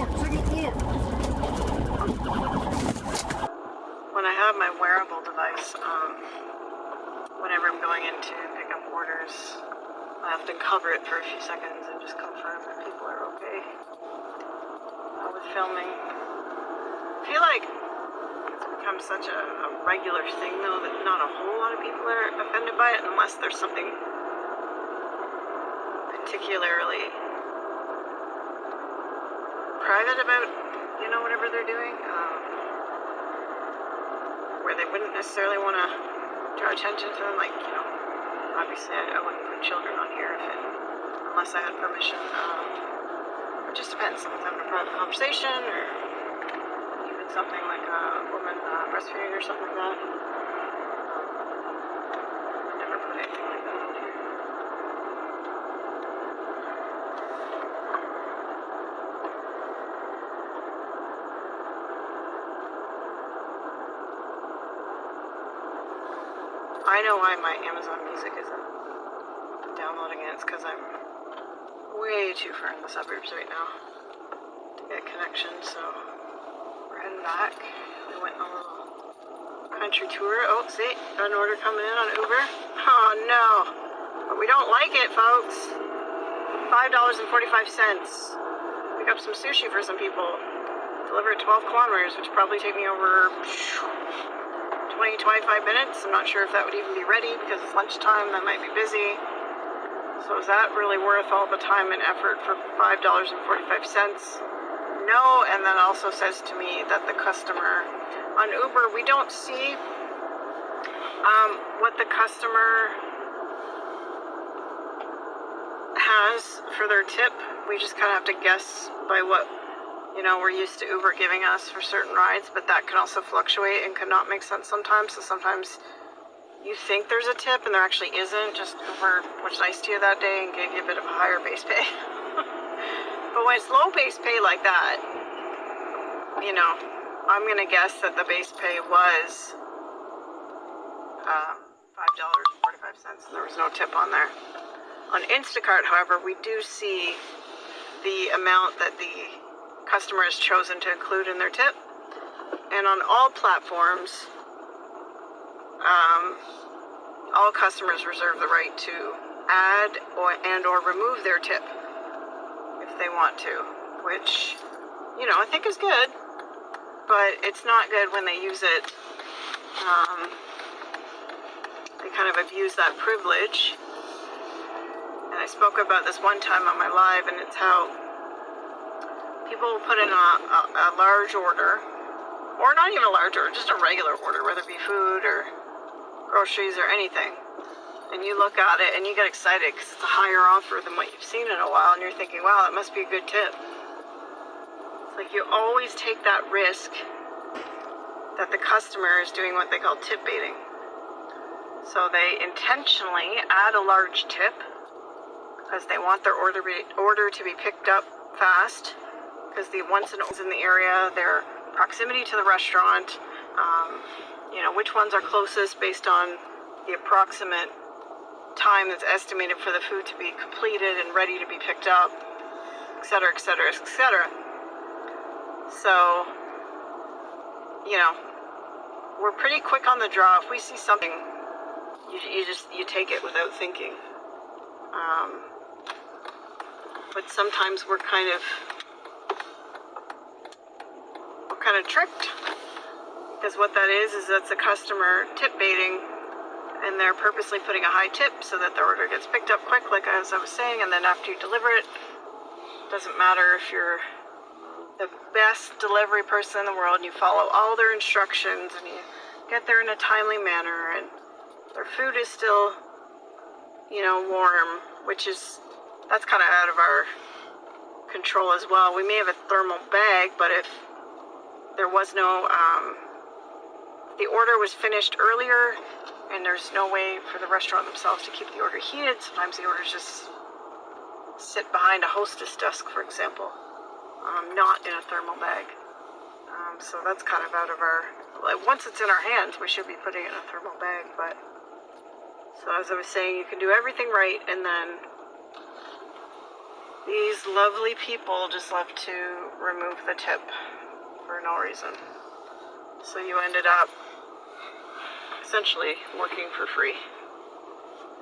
When I have my wearable device, whenever I'm going in to pick up orders, I often cover it for a few seconds and just confirm that people are okay with filming. I feel like it's become such a regular thing, though, that not a whole lot of people are offended by it unless there's something particularly private about, whatever they're doing, where they wouldn't necessarily want to draw attention to them, like, obviously I wouldn't put children on here unless I had permission. It just depends. Someone's having a private conversation, or even something like a woman breastfeeding or something like that. I'd never put anything like that on here. I know why my Amazon Music isn't downloading it. It's because I'm way too far in the suburbs right now to get connection, so we're heading back. We went on a little country tour. Oh, see, got an order coming in on Uber. Oh no, but we don't like it, folks. $5.45. Pick up some sushi for some people. Deliver it 12 kilometers, which would probably take me over 20-25 minutes. I'm not sure if that would even be ready because it's lunchtime. That might be busy. So is that really worth all the time and effort for $5.45? No. And then also says to me that the customer on Uber, we don't see what the customer has for their tip. We just kind of have to guess by what we're used to Uber giving us for certain rides, but that can also fluctuate and could not make sense sometimes. So sometimes you think there's a tip and there actually isn't. Just Uber was nice to you that day and gave you a bit of a higher base pay. But when it's low base pay like that, I'm going to guess that the base pay was $5.45 and there was no tip on there. On Instacart, however, we do see the amount that the customer has chosen to include in their tip, and on all platforms, all customers reserve the right to add or remove their tip if they want to, which I think is good, but it's not good when they use it. They kind of abuse that privilege, and I spoke about this one time on my live, and it's how people will put in a large order, or not even a large order, just a regular order, whether it be food or groceries or anything. And you look at it and you get excited because it's a higher offer than what you've seen in a while, and you're thinking, wow, that must be a good tip. It's like you always take that risk that the customer is doing what they call tip baiting. So they intentionally add a large tip because they want their order to be picked up fast, because once it's in the area, their proximity to the restaurant, which ones are closest based on the approximate time that's estimated for the food to be completed and ready to be picked up, et cetera, et cetera, et cetera. So, we're pretty quick on the draw. If we see something, you take it without thinking. But sometimes we're kind of tricked, because what that is that's a customer tip baiting, and they're purposely putting a high tip so that the order gets picked up quick, like as I was saying, and then after you deliver it, doesn't matter if you're the best delivery person in the world and you follow all their instructions and you get there in a timely manner and their food is still warm, that's kind of out of our control as well. We may have a thermal bag, but if there was no, the order was finished earlier and there's no way for the restaurant themselves to keep the order heated, sometimes the orders just sit behind a hostess desk, for example, not in a thermal bag. So that's kind of out of our, once it's in our hands, we should be putting it in a thermal bag. But so as I was saying, you can do everything right, and then These lovely people just love to remove the tip for no reason. So you ended up essentially working for free.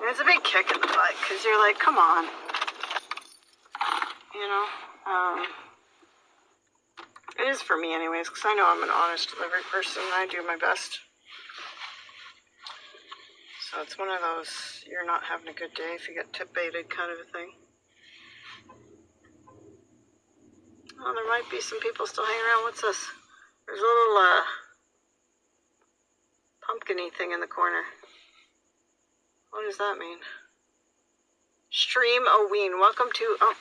And it's a big kick in the butt because you're like, come on. You know? It is for me anyways, because I know I'm an honest delivery person and I do my best. So it's one of those, you're not having a good day if you get tip baited kind of a thing. Oh, there might be some people still hanging around. What's this? There's a little pumpkin-y thing in the corner. What does that mean? Stream a ween. Welcome to... Oh,